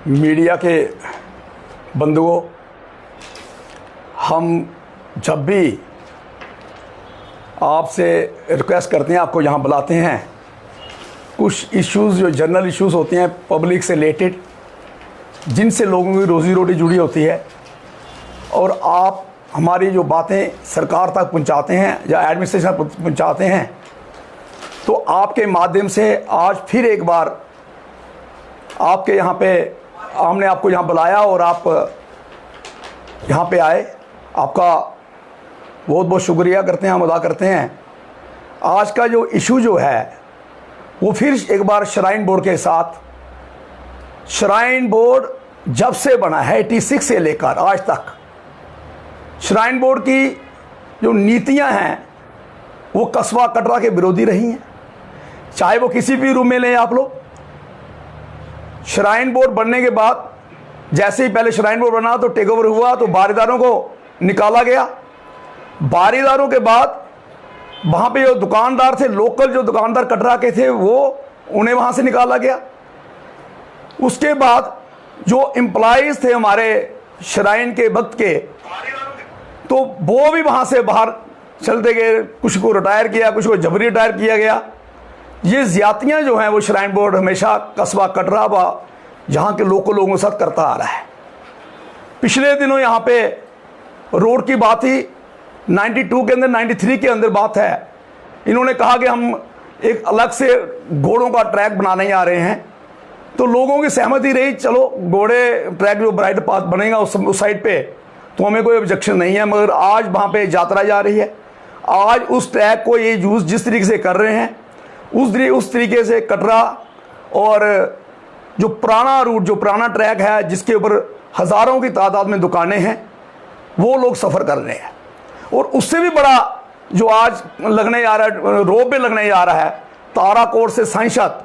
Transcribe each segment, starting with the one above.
Media के बंधुओं, हम जब भी आपसे रिक्वेस्ट करते हैं, आपको यहाँ बुलाते हैं, कुछ इश्यूज़ जो जनरल इश्यूज़ होते हैं पब्लिक से रिलेटेड, जिनसे लोगों की रोज़ी रोटी जुड़ी होती है, और आप हमारी जो बातें सरकार तक पहुँचाते हैं या एडमिनिस्ट्रेशन तक पहुँचाते हैं, तो आपके माध्यम से आज फिर एक बार आपके यहाँ पे हमने आपको यहाँ बुलाया और आप यहाँ पे आए। आपका बहुत बहुत शुक्रिया करते हैं, हम अदा करते हैं। आज का जो इशू जो है वो फिर एक बार श्राइन बोर्ड के साथ, श्राइन बोर्ड जब से बना है 86 से लेकर आज तक, श्राइन बोर्ड की जो नीतियां हैं वो कस्बा कटरा के विरोधी रही हैं। चाहे वो किसी भी रूम में लें आप लोग, श्राइन बोर्ड बनने के बाद जैसे ही पहले श्राइन बोर्ड बना तो टेक ओवर हुआ तो बारीदारों को निकाला गया। बारीदारों के बाद वहाँ पे जो दुकानदार थे, लोकल जो दुकानदार कटरा के थे, वो उन्हें वहाँ से निकाला गया। उसके बाद जो एम्प्लॉइज थे हमारे श्राइन के वक्त के, तो वो भी वहाँ से बाहर चलते गए। कुछ को रिटायर किया, कुछ को जबरी रिटायर किया गया। ये ज्यादतियाँ जो हैं वो श्राइन बोर्ड हमेशा कस्बा कटरा व यहाँ के लोकल लोगों के साथ करता आ रहा है। पिछले दिनों यहाँ पे रोड की बात ही 92 के अंदर, 93 के अंदर बात है। इन्होंने कहा कि हम एक अलग से घोड़ों का ट्रैक बनाने आ रहे हैं, तो लोगों की सहमति रही, चलो घोड़े ट्रैक जो ब्राइट पाथ बनेगा उस साइड पे, तो हमें कोई ऑब्जेक्शन नहीं है। मगर आज वहाँ पे यात्रा जा रही है। आज उस ट्रैक को ये यूज़ जिस तरीके से कर रहे हैं, उस तरीके से कटरा और जो पुराना रूट, जो पुराना ट्रैक है जिसके ऊपर हज़ारों की तादाद में दुकानें हैं, वो लोग सफ़र कर रहे हैं। और उससे भी बड़ा जो आज लगने जा रहा है, रोप वे लगने जा रहा है ताराकोट से सांसद,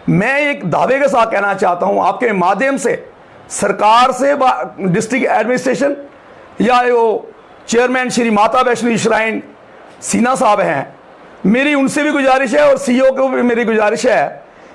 मैं एक दावे के साथ कहना चाहता हूँ आपके माध्यम से सरकार से, डिस्ट्रिक्ट एडमिनिस्ट्रेशन या वो चेयरमैन श्री माता वैष्णो श्राइन सीना साहब हैं, मेरी उनसे भी गुजारिश है और सीईओ को भी मेरी गुजारिश है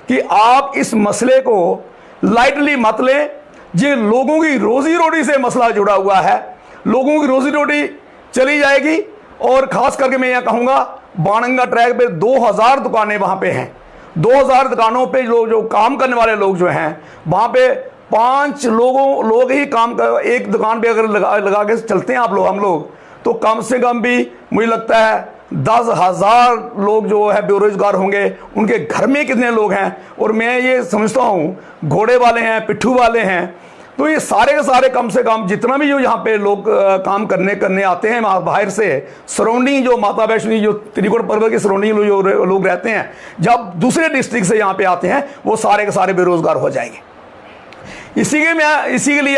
कि आप इस मसले को लाइटली मत लें। ये लोगों की रोजी रोटी से मसला जुड़ा हुआ है, लोगों की रोजी रोटी चली जाएगी। और खास करके मैं यह कहूँगा, बाणगंगा ट्रैक पे 2000 दुकानें वहाँ पे हैं। 2000 दुकानों पे जो काम करने वाले लोग जो हैं, वहाँ पे 5 लोग ही काम कर, एक दुकान पे अगर लगा के चलते हैं हम लोग तो कम से कम भी मुझे लगता है 10,000 लोग जो है बेरोजगार होंगे। उनके घर में कितने लोग हैं, और मैं ये समझता हूँ घोड़े वाले हैं, पिट्ठू वाले हैं, तो ये सारे के सारे कम से कम जितना भी जो यहाँ पे लोग काम करने आते हैं बाहर से, सराउंडिंग जो माता वैष्णो जो त्रिकुट पर्वत की सराउंडिंग जो लोग रहते हैं, जब दूसरे डिस्ट्रिक्ट से यहाँ पे आते हैं, वो सारे के सारे बेरोजगार हो जाएंगे। इसी के लिए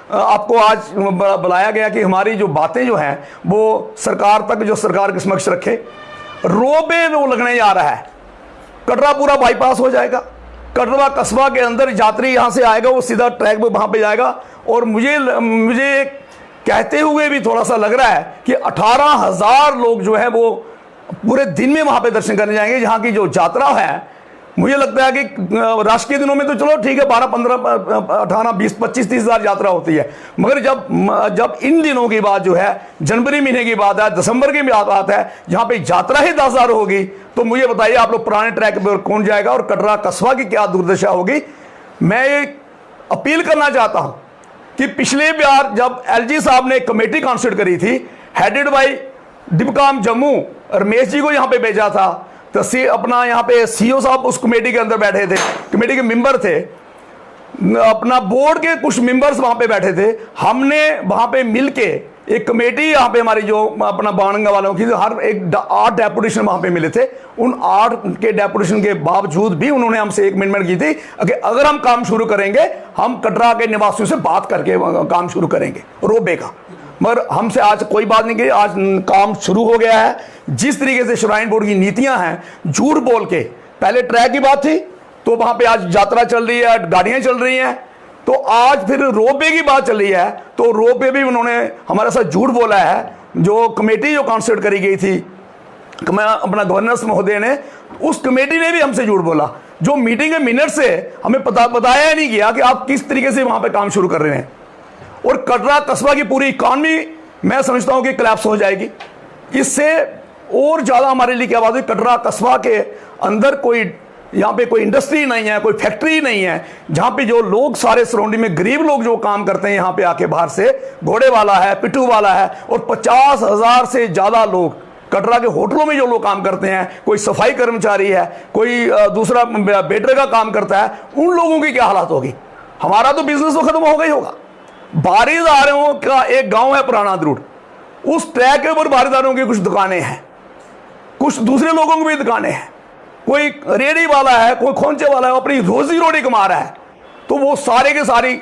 आपको आज बुलाया गया कि हमारी जो बातें जो हैं वो सरकार तक, जो सरकार के समक्ष रखे। रोप वे जो लगने जा रहा है, कटरा पूरा बाईपास हो जाएगा। कटरा कस्बा के अंदर यात्री यहाँ से आएगा, वो सीधा ट्रैक पे वहाँ पे जाएगा। और मुझे कहते हुए भी थोड़ा सा लग रहा है कि 18,000 लोग जो है वो पूरे दिन में वहाँ पे दर्शन करने जाएंगे। यहाँ की जो यात्रा है, मुझे लगता है कि राष्ट्रीय दिनों में तो चलो ठीक है, 12, 15, 18, 20, 25, 30 हज़ार यात्रा होती है। मगर जब इन दिनों की बात जो है, जनवरी महीने की बात है, दिसंबर की बात है, जहाँ पे यात्रा ही 10,000 होगी, तो मुझे बताइए आप लोग पुराने ट्रैक पर कौन जाएगा और कटरा कस्बा की क्या दुर्दशा होगी। मैं एक अपील करना चाहता हूँ कि पिछले बार जब LG साहब ने कमेटी कॉन्स्टिट्यूट करी थी, हेडेड बाई डिपकाम जम्मू, रमेश जी को यहाँ पे भेजा था, तो अपना यहाँ पे सीईओ साहब उस कमेटी के अंदर बैठे थे, कमेटी के मेंबर थे, अपना बोर्ड के कुछ मेंबर्स वहाँ पे बैठे थे। हमने वहाँ पे मिलके एक कमेटी, यहाँ पे हमारी जो अपना बाणगंगा वालों की, हर एक 8 डेपुटेशन वहाँ पे मिले थे। उन 8 के डेपुटेशन के बावजूद भी उन्होंने हमसे एक कमिटमेंट की थी कि अगर हम काम शुरू करेंगे, हम कटरा के निवासियों से बात करके काम शुरू करेंगे रोपवे का। मगर हमसे आज कोई बात नहीं की, आज काम शुरू हो गया है। जिस तरीके से श्राइन बोर्ड की नीतियां हैं, झूठ बोल के, पहले ट्रैक की बात थी तो वहां पे आज यात्रा चल रही है, गाड़ियां चल रही हैं, तो आज फिर रोप वे की बात चल रही है, तो रोप वे भी उन्होंने हमारे साथ झूठ बोला है। जो कमेटी जो कॉन्स्टिट्यूट करी गई थी अपना गवर्नर महोदय ने, उस कमेटी ने भी हमसे झूठ बोला। जो मीटिंग के मिनट से हमें बताया नहीं गया कि आप किस तरीके से वहां पे काम शुरू कर रहे हैं। और कटरा कस्बा की पूरी इकॉनमी मैं समझता हूं कि कोलैप्स हो जाएगी। इससे और ज़्यादा हमारे लिए क्या बात है, कटरा कस्बा के अंदर कोई यहाँ पे कोई इंडस्ट्री नहीं है, कोई फैक्ट्री नहीं है, जहाँ पे जो लोग सारे सराउंडिंग में गरीब लोग जो काम करते हैं यहाँ पे आके बाहर से, घोड़े वाला है, पिट्ठू वाला है, और 50,000 से ज़्यादा लोग कटरा के होटलों में जो लोग काम करते हैं, कोई सफाई कर्मचारी है, कोई दूसरा वेटर का काम करता है, उन लोगों की क्या हालत होगी। हमारा तो बिजनेस तो खत्म हो गई होगा। बारीदारों का एक गांव है पुराना द्रुड़, उस ट्रैक के ऊपर बारीदारों की कुछ दुकानें हैं, कुछ दूसरे लोगों की भी दुकानें हैं, कोई रेडी वाला है, कोई खोंचे वाला है, अपनी रोजी रोटी कमा रहा है, तो वो सारे के सारी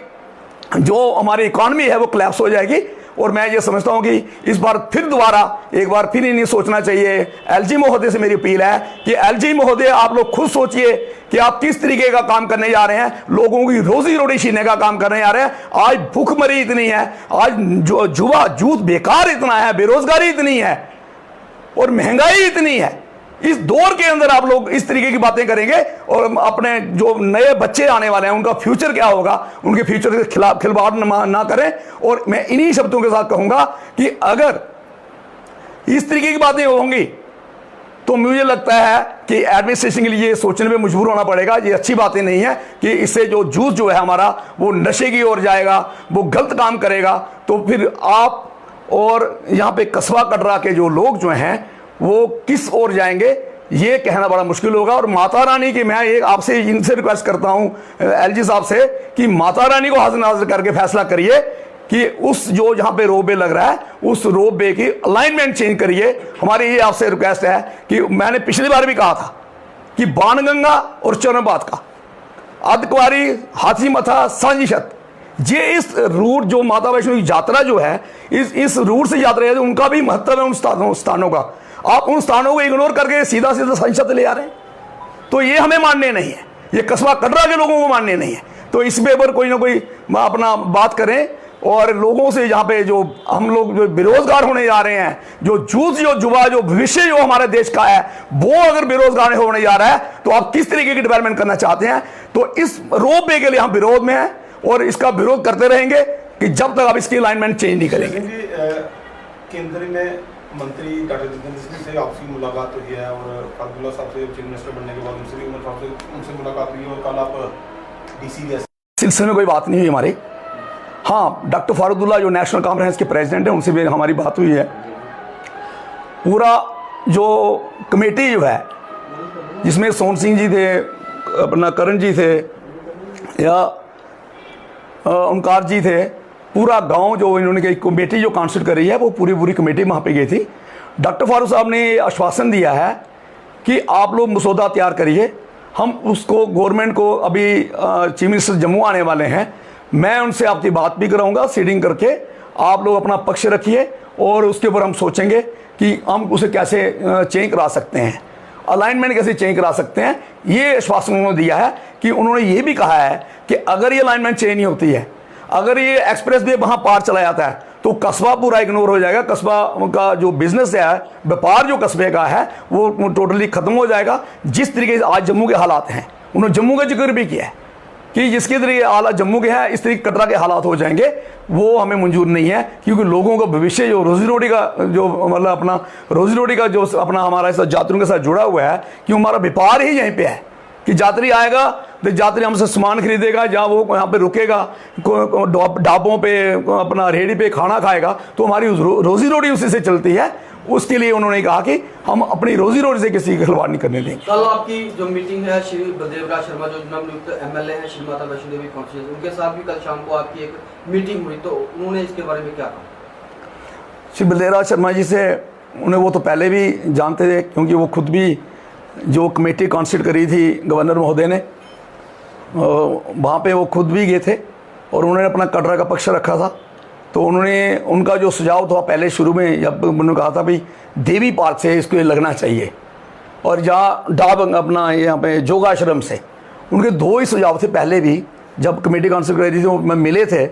जो हमारी इकॉनमी है वो कोलैप्स हो जाएगी। और मैं ये समझता हूं कि इस बार फिर दोबारा एक बार फिर इन्हें सोचना चाहिए। एलजी महोदय से मेरी अपील है कि एलजी महोदय आप लोग खुद सोचिए कि आप किस तरीके का काम करने जा रहे हैं, लोगों की रोजी रोटी छीनने का काम करने जा रहे हैं। आज भूखमरी इतनी है, आज जो जुआ जूत बेकार इतना है, बेरोजगारी इतनी है और महंगाई इतनी है। इस दौर के अंदर आप लोग इस तरीके की बातें करेंगे और अपने जो नए बच्चे आने वाले हैं उनका फ्यूचर क्या होगा, उनके फ्यूचर के खिलाफ खिलवाड़ ना करें। और मैं इन्हीं शब्दों के साथ कहूंगा कि अगर इस तरीके की बातें होंगी तो मुझे लगता है कि एडमिनिस्ट्रेशन के लिए सोचने में मजबूर होना पड़ेगा। ये अच्छी बातें नहीं है कि इससे जो जूथ जो है हमारा वो नशे की ओर जाएगा, वो गलत काम करेगा। तो फिर आप और यहाँ पे कस्बा कटरा के जो लोग जो हैं वो किस ओर जाएंगे ये कहना बड़ा मुश्किल होगा। और माता रानी की मैं एक आपसे इनसे रिक्वेस्ट करता हूं एलजी साहब से कि माता रानी को हाजिर नाजिर करके फैसला करिए कि उस जो जहां पे रोप वे लग रहा है उस रोप वे की अलाइनमेंट चेंज करिए। हमारी ये आपसे रिक्वेस्ट है कि मैंने पिछली बार भी कहा था कि बाणगंगा और चरणबाद का अर्धकुंवारी हाथी मथा सांझी छत, ये इस रूट जो माता वैष्णो की यात्रा जो है इस रूट से यात्रा है, उनका भी महत्व है उन स्थानों का। आप उन स्थानों को इग्नोर करके सीधा सीधा संसद ले आ रहे हैं, तो ये हमें मानने नहीं है, ये कस्बा कटरा के लोगों को मानने नहीं है। तो इस पे पर कोई ना कोई अपना बात करें और लोगों से यहाँ पे जो हम लोग जो बेरोजगार होने जा रहे हैं, जो जूझ जो जुआ जो भविष्य जो हमारे देश का है वो अगर बेरोजगार होने जा रहा है तो आप किस तरीके की डेवलपमेंट करना चाहते हैं। तो इस रोप वे के लिए हम विरोध में हैं और इसका विरोध करते रहेंगे कि जब तक आप इसकी अलाइनमेंट चेंज नहीं करेंगे। केंद्र में मंत्री डॉक्टर जितेंद्र सिंह से आपकी मुलाकात हुई है और अब्दुल्ला साहब से चीफ मिनिस्टर बनने के बाद उनसे भी उनसे मुलाकात हुई और कल आप डीसी सिलसिले में कोई बात नहीं हुई हमारी। हाँ, डॉक्टर फारूकुल्लाह जो नेशनल कॉन्फ्रेंस के प्रेसिडेंट हैं उनसे भी हमारी बात हुई है। पूरा जो कमेटी जो है जिसमें सोन सिंह जी थे, अपना करण जी थे या ओमकार जी थे, पूरा गांव जो इन्होंने कमेटी जो कांस्टिट्यूट करी है वो पूरी कमेटी वहाँ पे गई थी। डॉक्टर फारूक साहब ने आश्वासन दिया है कि आप लोग मसौदा तैयार करिए, हम उसको गवर्नमेंट को अभी चीफ मिनिस्टर जम्मू आने वाले हैं, मैं उनसे आपकी बात भी कराऊंगा सीटिंग करके, आप लोग अपना पक्ष रखिए और उसके ऊपर हम सोचेंगे कि हम उसे कैसे चेंज करा सकते हैं, अलाइनमेंट कैसे चेंज करा सकते हैं। ये आश्वासन उन्होंने दिया है कि उन्होंने ये भी कहा है कि अगर ये अलाइनमेंट चेंज नहीं होती है, अगर ये एक्सप्रेस वे वहाँ पार चला जाता है तो कस्बा पूरा इग्नोर हो जाएगा, कस्बा का जो बिजनेस है, व्यापार जो कस्बे का है वो टोटली खत्म हो जाएगा। जिस तरीके से आज जम्मू के हालात हैं, उन्होंने जम्मू का जिक्र भी किया है कि जिसके तरीके हालात जम्मू के हैं इस तरीके कटरा के हालात हो जाएंगे, वो हमें मंजूर नहीं है। क्योंकि लोगों का भविष्य जो रोजी रोटी का जो मतलब अपना रोजी रोटी का जो अपना हमारा साथ यात्रियों के साथ जुड़ा हुआ है, कि हमारा व्यापार ही यहीं पे है कि यात्री आएगा तो यात्री हमसे सामान खरीदेगा, जहाँ वो यहाँ पे रुकेगा, ढाबों पे अपना रेहड़ी पे खाना खाएगा, तो हमारी रोजी रोटी उसी से चलती है। उसके लिए उन्होंने कहा कि हम अपनी रोजी रोटी से किसी की खिलवाड़ नहीं करने देंगे। कल आपकी जो मीटिंग है श्री बलदेव राज शर्मा जो नवनियुक्त एमएलए हैं श्री माता वैष्णो देवी कॉन्स्टिट्यूंसी, उनके साथ भी कल शाम को आपकी एक मीटिंग हुई, तो उन्होंने इसके बारे में क्या कहा? श्री बलदेव राज शर्मा जी से उन्हें वो तो पहले भी जानते थे, क्योंकि वो खुद भी जो कमेटी कॉन्स्टिट्यूट करी थी गवर्नर महोदय ने, वहाँ पे वो खुद भी गए थे और उन्होंने अपना कटरा का पक्ष रखा था। तो उन्होंने उनका जो सुझाव था पहले शुरू में जब उन्होंने कहा था भाई देवी पार्क से इसको लगना चाहिए और जहाँ डाब अपना यहाँ पे जोगाश्रम से, उनके दो ही सुझाव थे। पहले भी जब कमेटी कॉन्स्टिट्यूट करी थी मैं मिले थे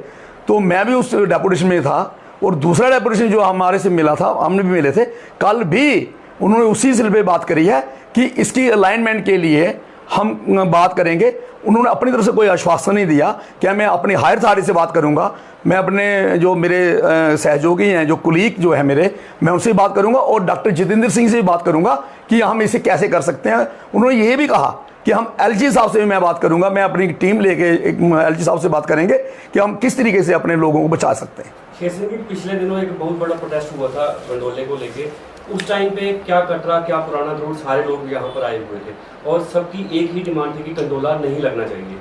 तो मैं भी उस डेपुटेशन में था और दूसरा डेपुटेशन जो हमारे से मिला था हमने भी मिले थे। कल भी उन्होंने उसी सिलसिले पे बात करी है कि इसकी अलाइनमेंट के लिए हम बात करेंगे। उन्होंने अपनी तरफ से कोई आश्वासन नहीं दिया कि मैं अपनी हायर अथॉरिटी से बात करूंगा, मैं अपने जो मेरे सहयोगी हैं, जो कुलीग जो है मेरे, मैं उनसे बात करूंगा और डॉक्टर जितेंद्र सिंह से भी बात करूंगा कि हम इसे कैसे कर सकते हैं। उन्होंने ये भी कहा कि हम एलजी साहब से भी मैं बात करूंगा, मैं अपनी टीम लेके एलजी साहब से बात करेंगे कि हम किस तरीके से अपने लोगों को बचा सकते हैं। जैसे कि पिछले दिनों एक बहुत बड़ा प्रोटेस्ट हुआ था गंडोले को लेके, उस टाइम पे क्या कटरा क्या पुराना रोड सारे लोग यहाँ पर आए हुए थे और सबकी एक ही डिमांड थी कि गंडोला नहीं लगना चाहिए।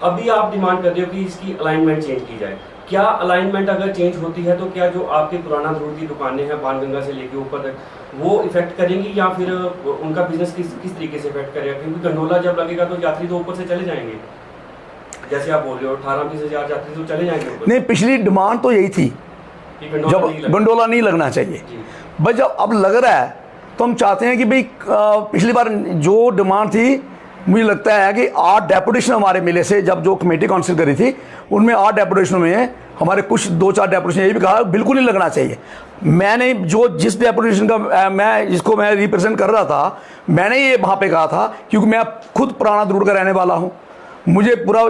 अभी आप डिमांड कर रहे हो कि इसकी अलाइनमेंट चेंज की जाए। क्या अलाइनमेंट अगर चेंज होती है तो क्या जो आपके पुराना रोड की दुकानें हैं बाणगंगा से लेके ऊपर तक, वो इफेक्ट करेंगी या फिर उनका बिजनेस किस तरीके से इफेक्ट करेगा? क्योंकि गंडोला जब लगेगा तो यात्री तो ऊपर से चले जाएंगे, जैसे आप बोल रहे हो 18-20 हज़ार यात्री तो चले जाएंगे ऊपर। नहीं, पिछली डिमांड तो यही थी जब गंडोला नहीं लगना चाहिए, बस जब अब लग रहा है तो हम चाहते हैं कि भाई पिछली बार जो डिमांड थी, मुझे लगता है कि 8 डेपुटेशन हमारे मिले से, जब जो कमेटी काउंसिल करी थी उनमें 8 डेपुटेशन में हमारे कुछ 2-4 डेपुटेशन ये भी कहा बिल्कुल नहीं लगना चाहिए। मैंने जो जिस डेपुटेशन का मैं जिसको मैं रिप्रेजेंट कर रहा था, मैंने ये वहाँ पे कहा था, क्योंकि मैं खुद पुराना रोड का रहने वाला हूँ, मुझे पूरा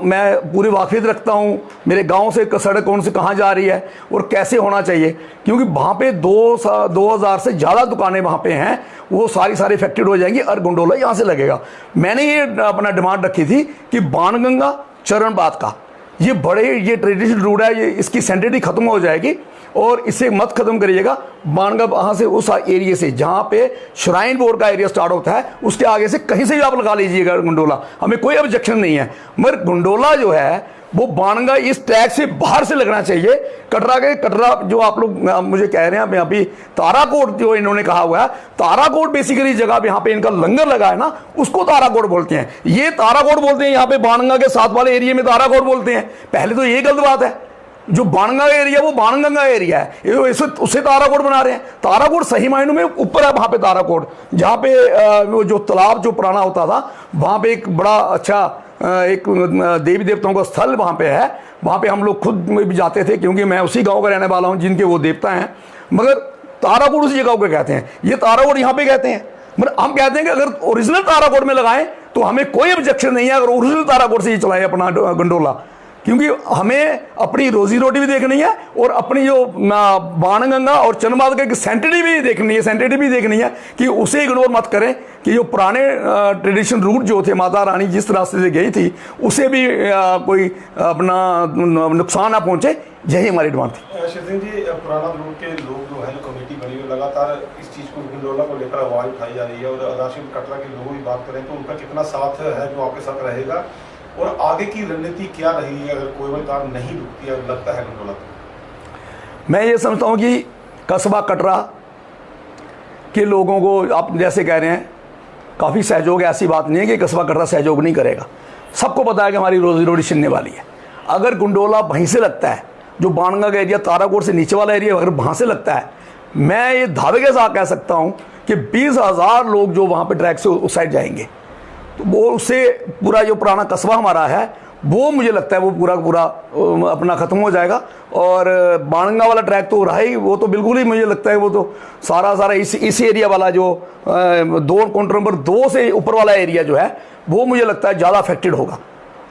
मैं पूरी वाकिफियत रखता हूँ मेरे गांव से सड़क कौन से कहाँ जा रही है और कैसे होना चाहिए, क्योंकि वहाँ पे 2000 से ज़्यादा दुकानें वहाँ पे हैं, वो सारी इफेक्टेड हो जाएंगी और गंडोला यहाँ से लगेगा। मैंने ये अपना डिमांड रखी थी कि बाणगंगा चरणबाद का ये ट्रेडिशनल रूट है, ये इसकी सेंटिटी खत्म हो जाएगी और इसे मत खत्म करिएगा। बाणगंगा वहाँ से उस एरिया से जहाँ पे श्राइन बोर्ड का एरिया स्टार्ट होता है उसके आगे से कहीं से भी आप लगा लीजिएगा गंडोला, हमें कोई ऑब्जेक्शन नहीं है। मगर गंडोला जो है वो बाणगंगा इस ट्रैक से बाहर से लगना चाहिए। कटरा जो आप लोग मुझे कह रहे हैं यहाँ पे ताराकोट जो इन्होंने कहा हुआ है, ताराकोट बेसिकली जगह यहाँ पे इनका लंगर लगा है ना, उसको ताराकोट बोलते हैं। ये ताराकोट बोलते हैं, यहाँ पे बाणगंगा के साथ वाले एरिया में ताराकोट बोलते हैं। पहले तो ये गलत बात है, जो बाणगंगा एरिया वो बाणगंगा एरिया है, ये उससे ताराकोट बना रहे हैं। ताराकोट सही मायनों में ऊपर है वहाँ पे ताराकोट, जहाँ पे वो जो तालाब जो पुराना होता था वहाँ पे एक बड़ा अच्छा एक देवी देवताओं का स्थल वहाँ पे है, वहाँ पे हम लोग खुद भी जाते थे, क्योंकि मैं उसी गांव का रहने वाला हूँ जिनके वो देवता हैं। मगर ताराकोट उसी जगह को कहते हैं, ये ताराकोट यहाँ पे कहते हैं। मगर हम कहते हैं कि अगर ओरिजिनल ताराकोट में लगाएं तो हमें कोई ऑब्जेक्शन नहीं है, अगर ओरिजिनल ताराकोट से ही चलाएं अपना गंडोला, क्योंकि हमें अपनी रोजी रोटी भी देखनी है और अपनी जो बाणगंगा और चरणबाद का एक सेंटिटी भी देखनी है कि उसे इग्नोर मत करें कि जो पुराने ट्रेडिशनल रूट जो थे, माता रानी जिस रास्ते से गई थी उसे भी कोई अपना नुकसान ना पहुंचे, यही हमारी डिमांड थी। शिवसिंह जी, पुराना रूट के लोग जो है कमेटी बनी हुई लगातार इस चीज़ को गंडोला को लेकर आवाज़ उठाई जा रही है और आदिवासी कटरा के लोगों की बात करें तो उनका कितना साथ है जो आपके साथ रहेगा और आगे की रणनीति क्या रही है अगर कोई कार नहीं रुकती है लगता है गंडोला? मैं ये समझता हूँ कि कस्बा कटरा के लोगों को आप जैसे कह रहे हैं काफ़ी सहयोग है, ऐसी बात नहीं है कि कस्बा कटरा सहयोग नहीं करेगा। सबको पता है कि हमारी रोजी रोटी छिनने वाली है। अगर गंडोला वहीं से लगता है, जो बाणगंगा का एरिया ताराकोट से नीचे वाला एरिया अगर वहाँ से लगता है, मैं ये दावे के साथ कह सकता हूँ कि 20,000 लोग जो वहाँ पर ट्रैक से उस साइड जाएंगे, तो वो उससे पूरा जो पुराना कस्बा हमारा है वो मुझे लगता है वो पूरा अपना ख़त्म हो जाएगा। और बाणगंगा वाला ट्रैक तो रहा ही, वो तो बिल्कुल ही मुझे लगता है वो तो सारा इस एरिया वाला जो 2 काउंटर नंबर 2 से ऊपर वाला एरिया जो है वो मुझे लगता है ज़्यादा अफेक्टेड होगा।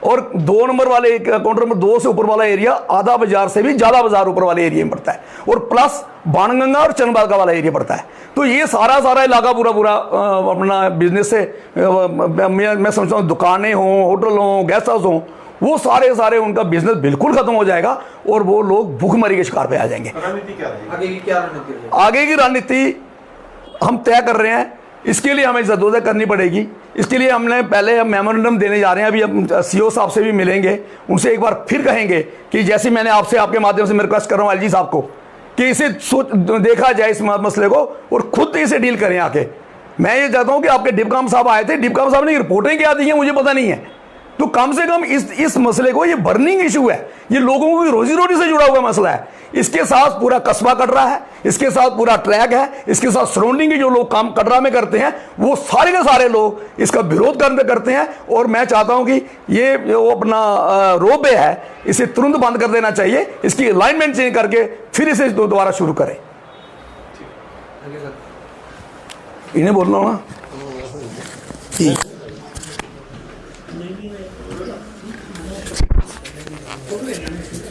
और 2 नंबर वाले काउंटर नंबर 2 से ऊपर वाला एरिया आधा बाजार से भी ज़्यादा बाजार ऊपर वाले एरिया में पड़ता है और प्लस बाणगंगा और चरणबाद का वाला एरिया पड़ता है। तो ये सारा इलाका पूरा अपना बिजनेस से मैं समझता हूँ दुकानें हों, होटल हों, गेस्ट हाउस हों, वो सारे उनका बिजनेस बिल्कुल खत्म हो जाएगा और वो लोग भूखमरी के शिकार पे आ जाएंगे। रणनीति क्या रहेगी? आगे की रणनीति हम तय कर रहे हैं, इसके लिए हमें जदोजहद करनी पड़ेगी। इसके लिए हमने पहले मेमोरेंडम देने जा रहे हैं, अभी हम सीओ साहब से भी मिलेंगे, उनसे एक बार फिर कहेंगे कि जैसे मैंने आपके माध्यम से मैं रिक्वेस्ट कर रहा हूँ एलजी साहब को कि इसे देखा जाए इस मसले को और खुद इसे डील करें आके। मैं ये चाहता हूँ कि आपके डिपकाम साहब आए थे, डिपकाम साहब ने रिपोर्टें क्या दी हैं मुझे पता नहीं है, तो कम से कम इस मसले को, ये बर्निंग इशू है, ये लोगों की रोजी रोटी से जुड़ा हुआ मसला है। इसके साथ पूरा कस्बा कटरा है, इसके साथ पूरा ट्रैक है, इसके साथ सराउंडिंग के जो लोग काम कटरा में करते हैं वो सारे के सारे लोग इसका विरोध करते हैं। और मैं चाहता हूं कि ये जो अपना रोपवे है इसे तुरंत बंद कर देना चाहिए, इसकी अलाइनमेंट चेंज करके फिर इसे दोबारा शुरू करें। इन्हें बोलना ना ठीक। फोटो है